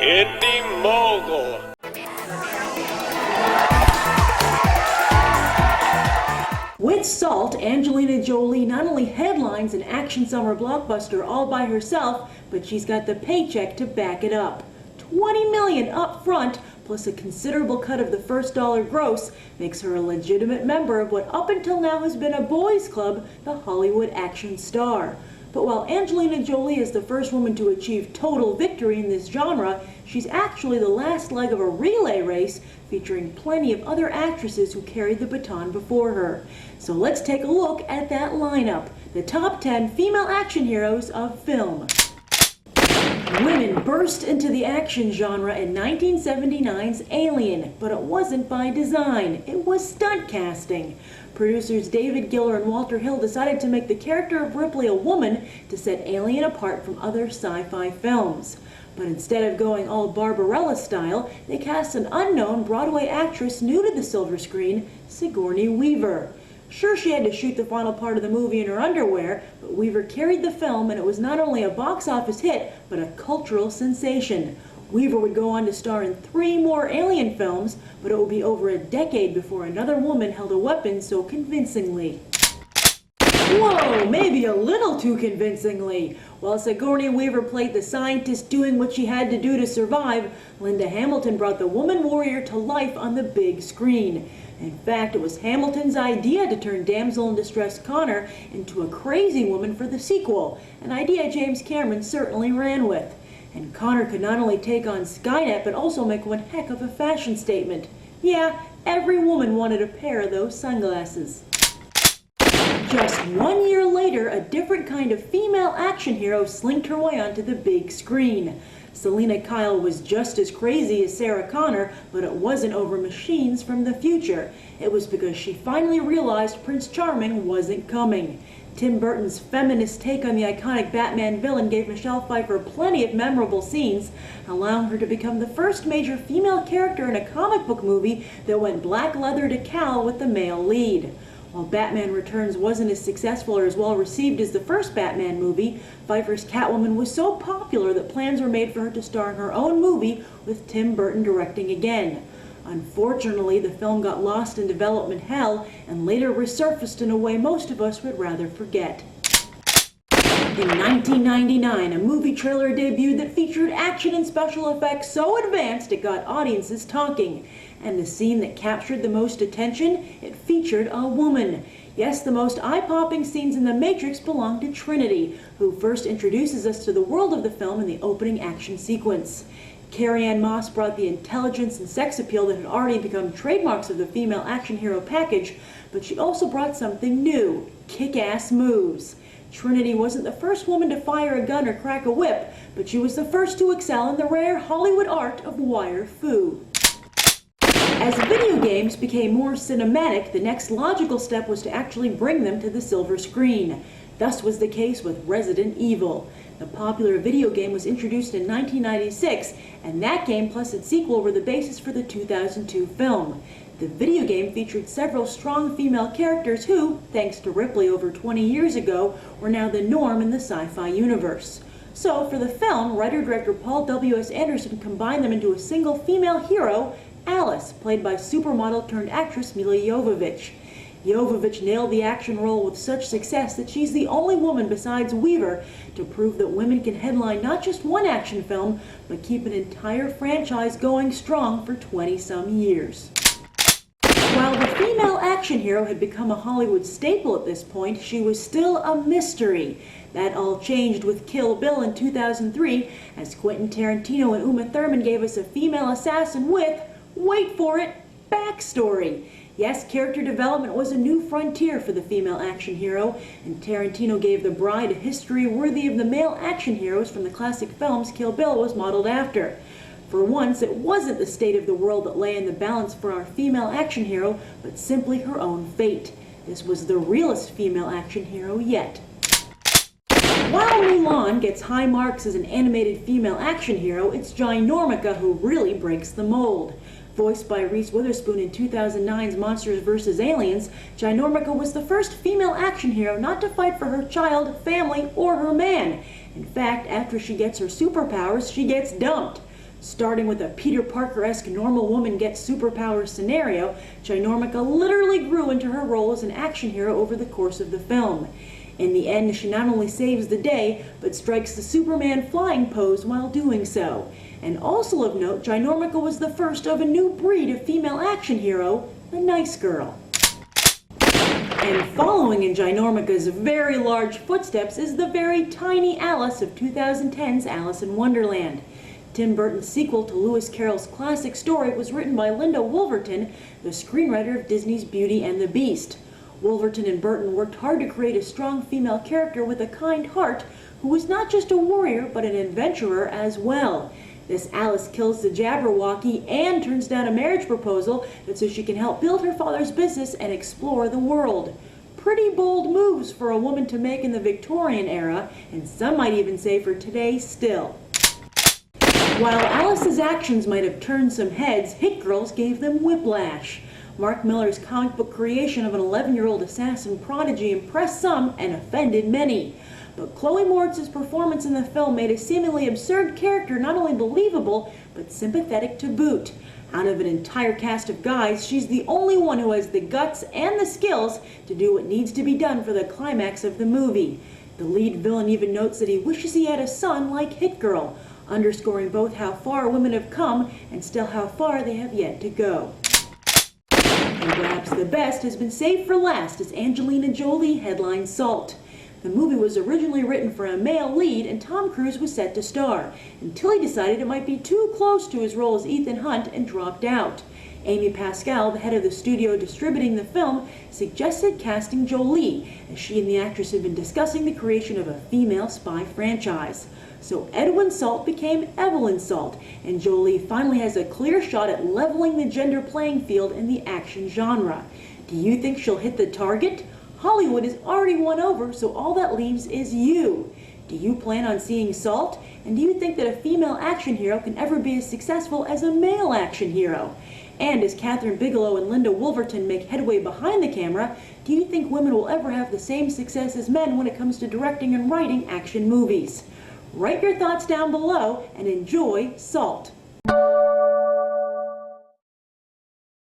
Indie Mogul. With Salt, Angelina Jolie not only headlines an action summer blockbuster all by herself, but she's got the paycheck to back it up. $20 million up front, plus a considerable cut of the first dollar gross, makes her a legitimate member of what up until now has been a boys' club, the Hollywood action star. But while Angelina Jolie is the first woman to achieve total victory in this genre, she's actually the last leg of a relay race featuring plenty of other actresses who carried the baton before her. So let's take a look at that lineup, the top 10 female action heroes of film. Women burst into the action genre in 1979's Alien, but it wasn't by design, it was stunt casting. Producers David Giller and Walter Hill decided to make the character of Ripley a woman to set Alien apart from other sci-fi films. But instead of going all Barbarella style, they cast an unknown Broadway actress new to the silver screen, Sigourney Weaver. Sure, she had to shoot the final part of the movie in her underwear, but Weaver carried the film, and it was not only a box office hit, but a cultural sensation. Weaver would go on to star in 3 more Alien films, but it would be over a decade before another woman held a weapon so convincingly. Whoa, maybe a little too convincingly. While Sigourney Weaver played the scientist doing what she had to do to survive, Linda Hamilton brought the woman warrior to life on the big screen. In fact, it was Hamilton's idea to turn damsel in distress Connor into a crazy woman for the sequel, an idea James Cameron certainly ran with. And Connor could not only take on Skynet, but also make one heck of a fashion statement. Yeah, every woman wanted a pair of those sunglasses. Just 1 year later, a different kind of female action hero slinked her way onto the big screen. Selina Kyle was just as crazy as Sarah Connor, but it wasn't over machines from the future. It was because she finally realized Prince Charming wasn't coming. Tim Burton's feminist take on the iconic Batman villain gave Michelle Pfeiffer plenty of memorable scenes, allowing her to become the first major female character in a comic book movie that went black leather to cowl with the male lead. While Batman Returns wasn't as successful or as well received as the first Batman movie, Pfeiffer's Catwoman was so popular that plans were made for her to star in her own movie with Tim Burton directing again. Unfortunately, the film got lost in development hell and later resurfaced in a way most of us would rather forget. In 1999, a movie trailer debuted that featured action and special effects so advanced it got audiences talking. And the scene that captured the most attention, it featured a woman. Yes, the most eye-popping scenes in The Matrix belong to Trinity, who first introduces us to the world of the film in the opening action sequence. Carrie-Anne Moss brought the intelligence and sex appeal that had already become trademarks of the female action hero package, but she also brought something new, kick-ass moves. Trinity wasn't the first woman to fire a gun or crack a whip, but she was the first to excel in the rare Hollywood art of wire fu. As video games became more cinematic, the next logical step was to actually bring them to the silver screen. Thus was the case with Resident Evil. The popular video game was introduced in 1996, and that game plus its sequel were the basis for the 2002 film. The video game featured several strong female characters who, thanks to Ripley over 20 years ago, were now the norm in the sci-fi universe. So, for the film, writer-director Paul W.S. Anderson combined them into a single female hero, Alice, played by supermodel-turned-actress Milla Jovovich. Jovovich nailed the action role with such success that she's the only woman besides Weaver to prove that women can headline not just one action film, but keep an entire franchise going strong for 20-some years. While the female action hero had become a Hollywood staple at this point, she was still a mystery. That all changed with Kill Bill in 2003, as Quentin Tarantino and Uma Thurman gave us a female assassin with, wait for it, backstory. Yes, character development was a new frontier for the female action hero, and Tarantino gave the bride a history worthy of the male action heroes from the classic films Kill Bill was modeled after. For once, it wasn't the state of the world that lay in the balance for our female action hero, but simply her own fate. This was the realest female action hero yet. While Mulan gets high marks as an animated female action hero, it's Ginormica who really breaks the mold. Voiced by Reese Witherspoon in 2009's Monsters vs. Aliens, Ginormica was the first female action hero not to fight for her child, family, or her man. In fact, after she gets her superpowers, she gets dumped. Starting with a Peter Parker-esque normal woman gets superpowers scenario, Ginormica literally grew into her role as an action hero over the course of the film. In the end, she not only saves the day, but strikes the Superman flying pose while doing so. And also of note, Ginormica was the first of a new breed of female action hero, the nice girl. And following in Ginormica's very large footsteps is the very tiny Alice of 2010's Alice in Wonderland. Tim Burton's sequel to Lewis Carroll's classic story was written by Linda Wolverton, the screenwriter of Disney's Beauty and the Beast. Wolverton and Burton worked hard to create a strong female character with a kind heart who was not just a warrior but an adventurer as well. This Alice kills the Jabberwocky and turns down a marriage proposal so she can help build her father's business and explore the world. Pretty bold moves for a woman to make in the Victorian era, and some might even say for today still. While Alice's actions might have turned some heads, Hit Girls gave them whiplash. Mark Millar's comic book creation of an 11-year-old assassin prodigy impressed some and offended many. But Chloe Moritz's performance in the film made a seemingly absurd character not only believable, but sympathetic to boot. Out of an entire cast of guys, she's the only one who has the guts and the skills to do what needs to be done for the climax of the movie. The lead villain even notes that he wishes he had a son like Hit Girl, underscoring both how far women have come and still how far they have yet to go. And perhaps the best has been saved for last as Angelina Jolie headlines Salt. The movie was originally written for a male lead and Tom Cruise was set to star, until he decided it might be too close to his role as Ethan Hunt and dropped out. Amy Pascal, the head of the studio distributing the film, suggested casting Jolie, as she and the actress had been discussing the creation of a female spy franchise. So Edwin Salt became Evelyn Salt, and Jolie finally has a clear shot at leveling the gender playing field in the action genre. Do you think she'll hit the target? Hollywood is already won over, so all that leaves is you. Do you plan on seeing Salt? And do you think that a female action hero can ever be as successful as a male action hero? And as Catherine Bigelow and Linda Wolverton make headway behind the camera, do you think women will ever have the same success as men when it comes to directing and writing action movies? Write your thoughts down below and enjoy Salt.